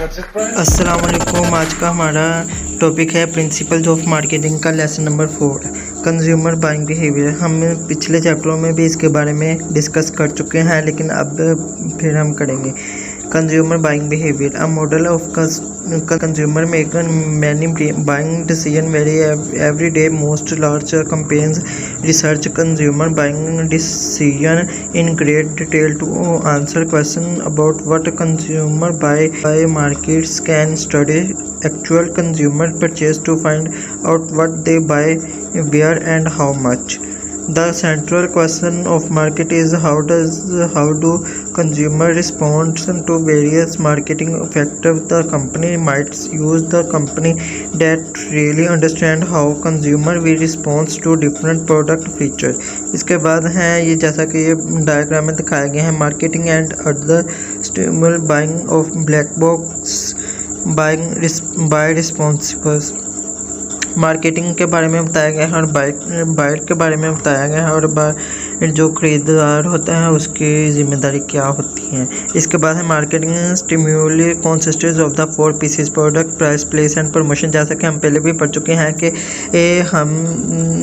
अस्सलाम वालेकुम। आज का हमारा टॉपिक है प्रिंसिपल्स ऑफ मार्केटिंग का lesson number 4 consumer buying behaviour. हम पिछले चैप्टरों में भी इसके बारे में डिस्कस कर चुके हैं, लेकिन अब फिर हम करेंगे। Consumer buying behaviour a model of consumer make many buying decision very every day. Most large campaigns research consumer buying decision in great detail to answer question about what consumer buy markets can study actual consumer purchase to find out what they buy, where and how much. The central question of market is how do consumer respond to various marketing factors. The company might use the company that really understand how consumer will respond to different product feature. इसके बाद है ये, जैसा कि ये diagram में दिखाया गया है, marketing and other stimuli buying of black box buying by responsibles. Marketing के बारे में बताया गया है और बायर के बारे में बताया गया है, और जो खरीदार होता है उसकी जिम्मेदारी क्या होती है। इसके बाद है marketing stimuli consistence of the 4 pieces product, price, place and promotion. जैसा कि हम पहले भी पढ़ चुके हैं कि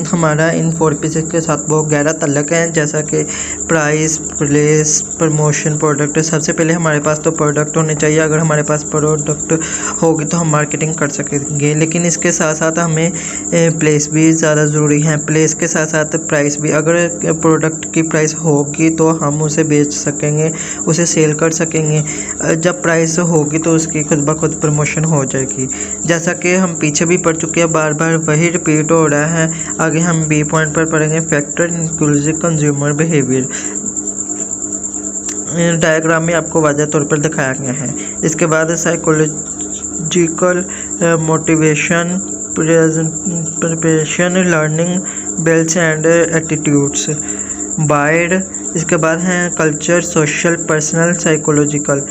हमारा इन 4 पीसेस के साथ बहुत गहरा ताल्लुक है, जैसा कि प्राइस, प्लेस, प्रमोशन, प्रोडक्ट। सबसे पहले हमारे पास तो प्रोडक्ट होने चाहिए। अगर हमारे पास प्रोडक्ट होगी तो हम मार्केटिंग कर सकेंगे, लेकिन इसके साथ साथ हमें प्लेस भी ज़्यादा ज़रूरी है। प्लेस के साथ साथ प्राइस भी। अगर प्रोडक्ट की प्राइस होगी तो हम उसे बेच सकेंगे, उसे सेल कर सकेंगे। जब प्राइस होगी तो उसकी खुद ब खुद प्रमोशन हो जाएगी। जैसा कि हम पीछे भी पढ़ चुके हैं, बार बार वही रिपीट हो रहा है। आगे हम बी पॉइंट पर पढ़ेंगे factor inclusive consumer behaviour. Diagram में आपको वाज़ह तौर पर दिखाया गया है। इसके बाद psychological motivation, preparation, learning bells and attitudes, buyer. इसके बाद है culture, social, personal, psychological.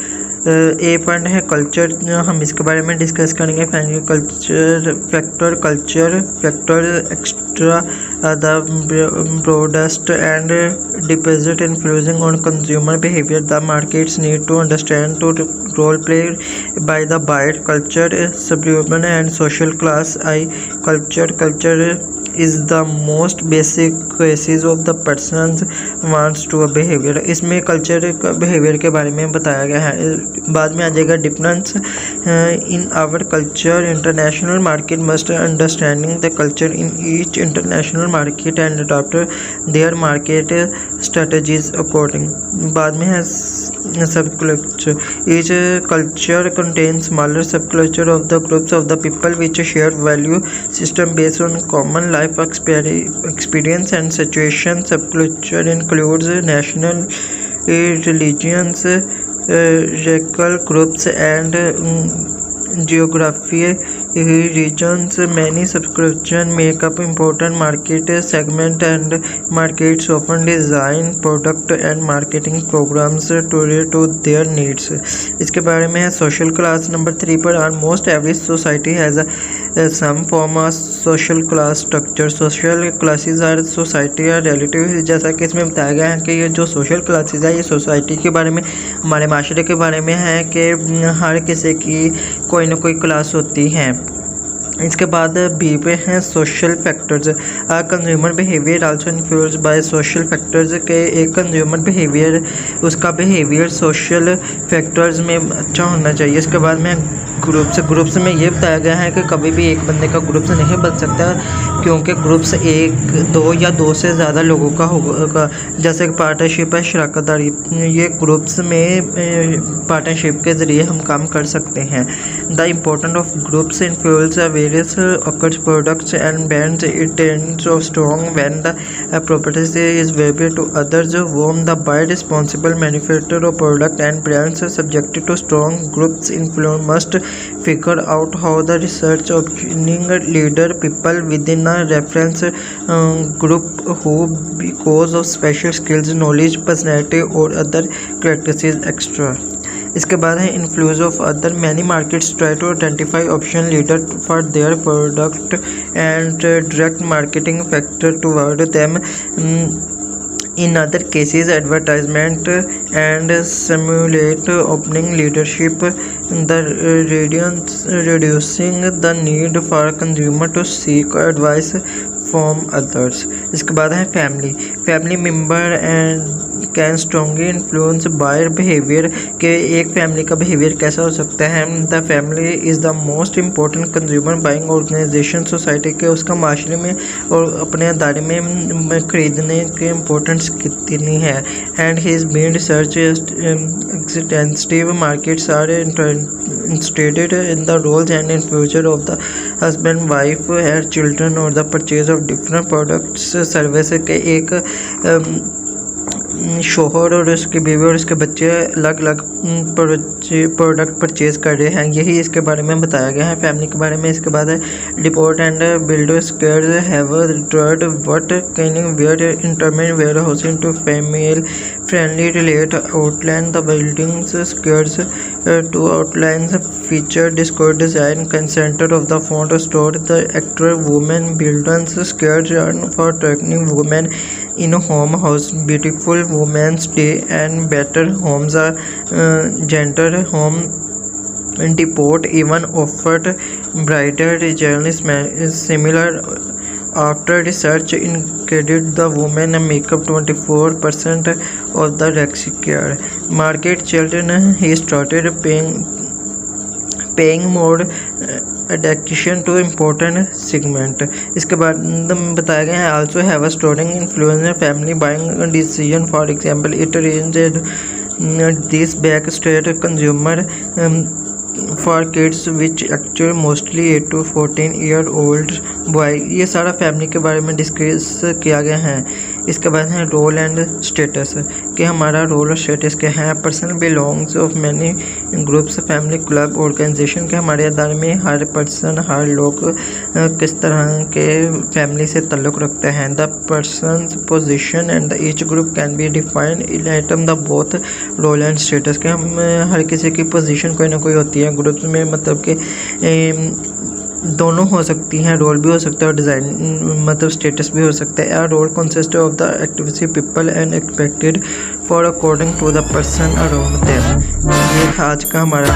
A point है कल्चर, हम इसके बारे में डिस्कस करेंगे। Culture factor extra the broadest and dependent influencing on consumer behaviour. The markets need to understand to role play by the buyer. Culture, suburban and social class. I culture is the most basic basis of the person's wants to a behavior। इसमें culture behaviour के बारे में बताया गया है। बाद में आ जाएगा difference in our culture. International market must understanding the culture in each international market and adopt their market strategies according. बाद में है subculture. Each culture contains smaller subculture of the groups of the people which share value system based on common life experience and situation. Subculture includes national religions, racial groups and geography regions. Many subcultures make up important market segment and markets often design product and marketing programs to their needs. इसके बारे में है social class. Number 3 पर almost every society has some form of social class structure. Social classes are society are relative. जैसा कि इसमें बताया गया है कि ये जो सोशल क्लासेस है ये सोसाइटी के बारे में, हमारे माशरे के बारे में है कि हर किसी की कोई ना कोई क्लास होती है। इसके बाद बी पे हैं social factors. Consumer behaviour also influenced by social factors. के एक कंज्यूमर बिहेवियर, उसका बिहेवियर सोशल फैक्टर्स में अच्छा होना चाहिए। इसके बाद में ग्रुप्स में ये बताया गया है कि कभी भी एक बंदे का ग्रुप्स नहीं बन सकता, क्योंकि ग्रुप्स 1, 2 या 2 से ज़्यादा लोगों का होगा। जैसे पार्टनरशिप है, शराकतदारी, ये ग्रुप्स में पार्टनरशिप के ज़रिए हम काम कर सकते हैं। The important of groups influence various occurs products and brands. It tends to strong when the property is variable to others whom the buyer responsible manufacturer of product and brands are subjected to strong groups influence. Must figure out how the research opinion leader people within a reference group who because of special skills, knowledge, personality or other characteristics extra. इसके बाद है influence of other. Many markets try to identify option leader for their product and direct marketing factor toward them. In other cases, advertisement and simulate opening leadership, reducing the need for consumer to seek advice from others. इसके बाद है family member and can strongly influence buyer behaviour के एक family का behaviour कैसा हो सकता है। The family is the most important consumer buying organisation society के उसका माशरे में और अपने दायरे में खरीदने की इम्पोर्टेंस कितनी है। And he is been research extensive markets are instated in the roles and in future of the husband wife her children और the purchase of different products service के एक शोहर और उसकी बीवी और उसके बच्चे अलग अलग प्रोडक्ट परचेज कर रहे हैं। यही इसके बारे में बताया गया है फैमिली के बारे में। इसके बाद है deport and builder squares have drawed what canning where intermen where housing to family friendly relate outline the buildings squares to outline feature discord design center of the font store the actor woman buildings squares for tracking women in a home house beautiful women's day and better homes are gender home depot even offered bridal journey similar. After research included the women makeup 24% of the Rexicare market children he started paying more attention to important segment. इसके बाद बताया गया है also have a strong influence in family buying decision. For example, it arranged this back straight consumer for kids which actually mostly 8 to 14 year old boy. ये सारा family के बारे में डिस्कस किया गया है। इसके बाद है रोल एंड स्टेटस कि हमारा रोल और स्टेटस क्या है। Person belongs of many groups family club organisation के हमारे अदारे में हर पर्सन हर लोग किस तरह के फैमिली से ताल्लुक़ रखते हैं। The person position and the each group can be defined in item the both role and status के हम हर किसी की पोजीशन कोई ना कोई होती है ग्रुप्स में, मतलब कि दोनों हो सकती हैं, रोल भी हो सकता है और डिज़ाइन मतलब स्टेटस भी हो सकता है। Are role consist of the activity people and expected for according to the person around them. ये आज का हमारा